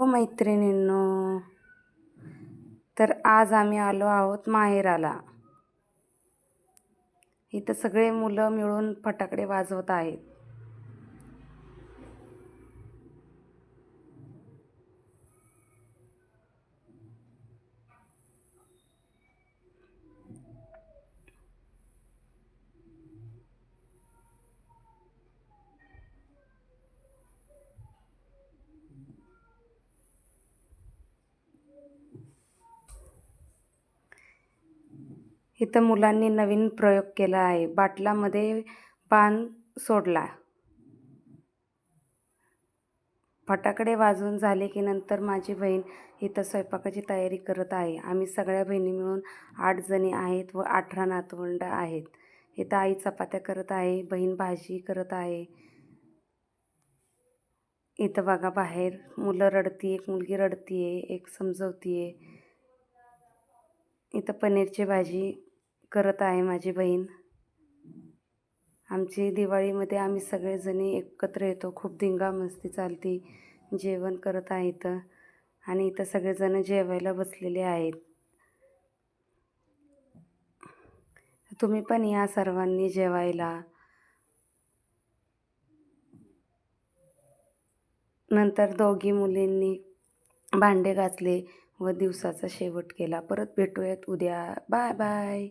हो मैत्रिणींनो, तर आज आम्ही आलो आहोत माहेराला. इथं सगळे मुलं मिळून फटाकडे वाजवत आहेत. इथं मुलांनी नवीन प्रयोग केला आहे. बाटलामध्ये बाण सोडला. फटाकडे वाजवून झाले की नंतर माझी बहीण इथं स्वयंपाकाची तयारी करत आहे. आम्ही सगळ्या बहिणी मिळून 8 जणी आहेत व 18 नातवंड आहेत. इथं आई चपात्या करत आहे, बहीण भाजी करत आहे. इथं बघा बाहेर मुलं रडती, एक मुलगी रडतीये, एक समजवतीये. इथं पनीरची भाजी करत आहे माझी बहीण. आमची दिवाळीमध्ये आम्ही सगळेजणी एकत्र येतो, खूप धिंगामस्ती चालती. जेवण करत आहे इथं आणि इथं सगळेजण जेवायला बसलेले आहेत. तुम्ही पण या सर्वांनी जेवायला. नंतर दोघी मुलींनी भांडे घासले व दिवसाचा शेवट केला. परत भेटूयात उद्या. Bye bye.